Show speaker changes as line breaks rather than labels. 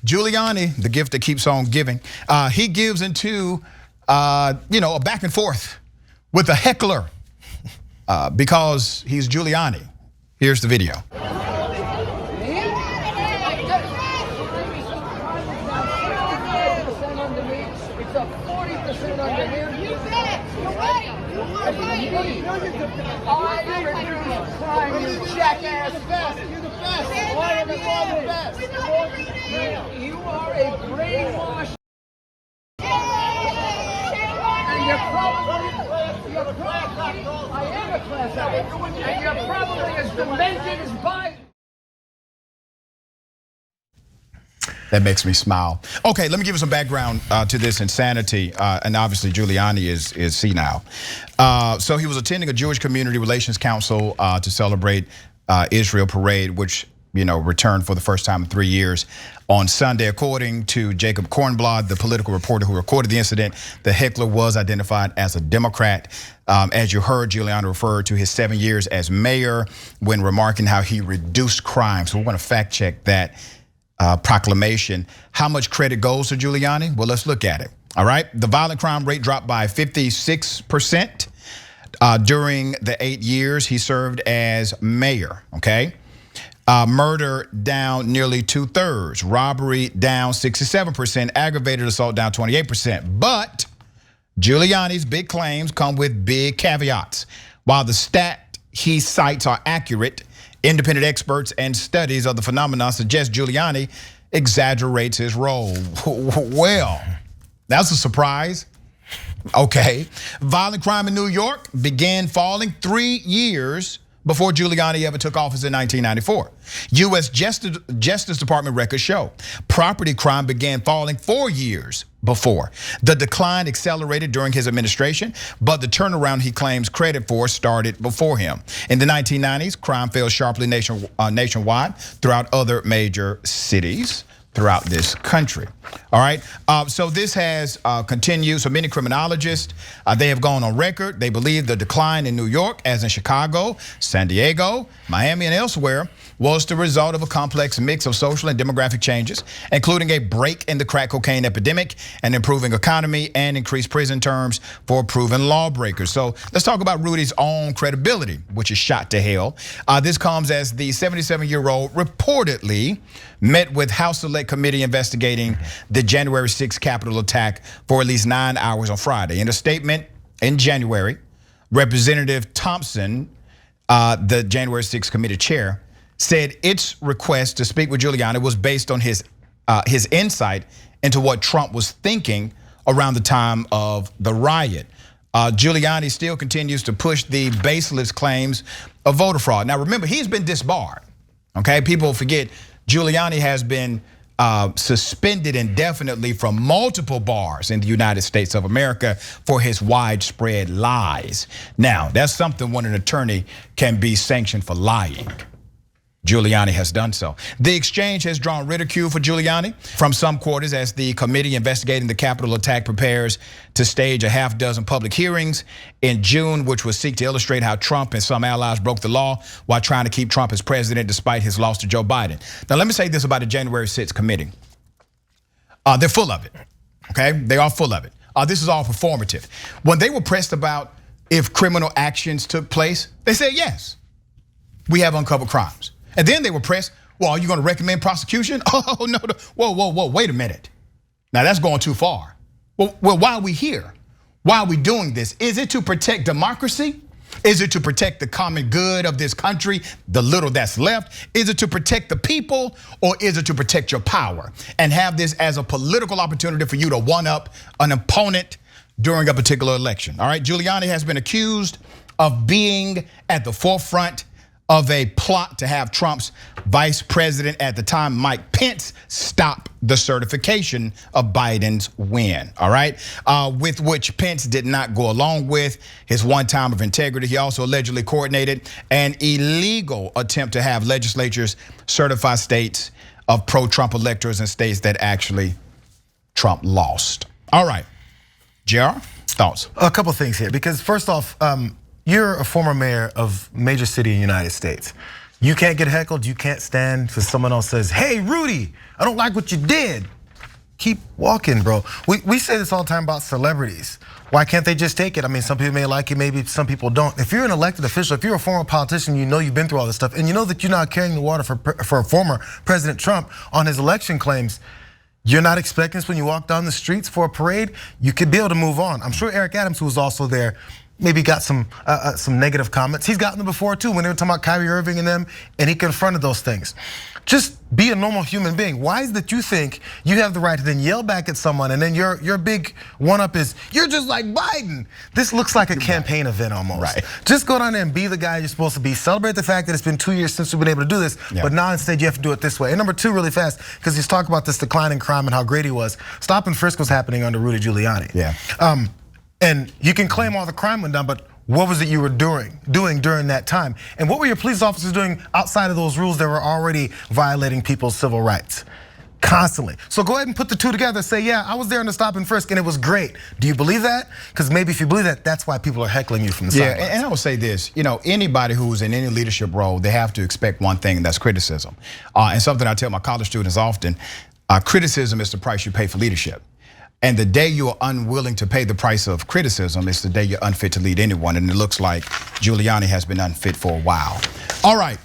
Giuliani, the gift that keeps on giving, he gives into, a back and forth with a heckler because he's Giuliani. Here's the video.
It's up 40% under him. You bet. You're right. I reduce crime, you jackass. You're the best. I am the best. You are a brainwashed. And you're probably, I am a class act. And you're probably as demented as Biden.
That makes me smile. Okay, let me give you some background to this insanity. And obviously Giuliani is senile. So he was attending a Jewish Community Relations Council to celebrate Israel Parade, which returned for the first time in 3 years on Sunday. According to Jacob Kornblad, the political reporter who recorded the incident, the heckler was identified as a Democrat. As you heard, Giuliani referred to his 7 years as mayor when remarking how he reduced crime. So we're going to fact check that proclamation. How much credit goes to Giuliani? Well, let's look at it. All right, the violent crime rate dropped by 56% during the 8 years he served as mayor. Okay, murder down nearly 2/3, robbery down 67%, aggravated assault down 28%. But Giuliani's big claims come with big caveats. While the stat he cites are accurate, independent experts and studies of the phenomenon suggest Giuliani exaggerates his role. Well, that's a surprise. Okay, violent crime in New York began falling 3 years before Giuliani ever took office in 1994. U.S. Justice Department records show property crime began falling 4 years before. The decline accelerated during his administration, but the turnaround he claims credit for started before him. In the 1990s, crime fell sharply nationwide throughout other major cities throughout this country. All right, so this has continued. So many criminologists, they have gone on record. They believe the decline in New York, as in Chicago, San Diego, Miami, and elsewhere, was the result of a complex mix of social and demographic changes, including a break in the crack cocaine epidemic, an improving economy, and increased prison terms for proven lawbreakers. So let's talk about Rudy's own credibility, which is shot to hell. This comes as the 77-year-old reportedly met with House Select Committee investigating the January 6th Capitol attack for at least 9 hours on Friday. In a statement in January, Representative Thompson, the January 6th committee chair, said its request to speak with Giuliani was based on his insight into what Trump was thinking around the time of the riot. Giuliani still continues to push the baseless claims of voter fraud. Now remember, he's been disbarred. Okay, people forget Giuliani has been suspended indefinitely from multiple bars in the United States of America for his widespread lies. Now, that's something when an attorney can be sanctioned for lying. Giuliani has done so. The exchange has drawn ridicule for Giuliani from some quarters as the committee investigating the Capitol attack prepares to stage a half dozen public hearings in June, which will seek to illustrate how Trump and some allies broke the law while trying to keep Trump as president despite his loss to Joe Biden. Now, let me say this about the January 6th committee. They're full of it, okay? They are full of it. This is all performative. When they were pressed about if criminal actions took place, they said, yes, we have uncovered crimes. And then they were pressed, well, are you going to recommend prosecution? Oh, no, whoa, wait a minute. Now that's going too far. Well, why are we here? Why are we doing this? Is it to protect democracy? Is it to protect the common good of this country, the little that's left? Is it to protect the people, or is it to protect your power and have this as a political opportunity for you to one up an opponent during a particular election? All right, Giuliani has been accused of being at the forefront of a plot to have Trump's vice president at the time, Mike Pence, stop the certification of Biden's win, all right? With which Pence did not go along with his one time of integrity. He also allegedly coordinated an illegal attempt to have legislatures certify states of pro-Trump electors and states that actually Trump lost. All right, JR, thoughts?
A couple things here, because first off, you're a former mayor of major city in the United States. You can't get heckled, you can't stand because someone else says, hey, Rudy, I don't like what you did. Keep walking, bro. We say this all the time about celebrities. Why can't they just take it? I mean, some people may like it, maybe some people don't. If you're an elected official, if you're a former politician, you know you've been through all this stuff, and you know that you're not carrying the water for former President Trump on his election claims. You're not expecting this when you walk down the streets for a parade. You could be able to move on. I'm sure Eric Adams, who was also there, maybe got some negative comments. He's gotten them before too when they were talking about Kyrie Irving and them, and he confronted those things. Just be a normal human being. Why is that you think you have the right to then yell back at someone and then your big one-up is, you're just like Biden? This looks like a campaign event almost.
Right.
Just go down there and be the guy you're supposed to be. Celebrate the fact that it's been 2 years since we've been able to do this, but now instead you have to do it this way. And number two, really fast, because he's talking about this decline in crime and how great he was. Stop and frisk was happening under Rudy Giuliani.
Yeah.
And you can claim all the crime went down, but what was it you were doing during that time? And what were your police officers doing outside of those rules that were already violating people's civil rights? Constantly. So go ahead and put the two together. Say, yeah, I was there in the stop and frisk and it was great. Do you believe that? Because maybe if you believe that, that's why people are heckling you from the sidelines.
Yeah, and I would say this, anybody who's in any leadership role, they have to expect one thing, and that's criticism. And something I tell my college students often, criticism is the price you pay for leadership. And the day you are unwilling to pay the price of criticism is the day you're unfit to lead anyone. And it looks like Giuliani has been unfit for a while. All right.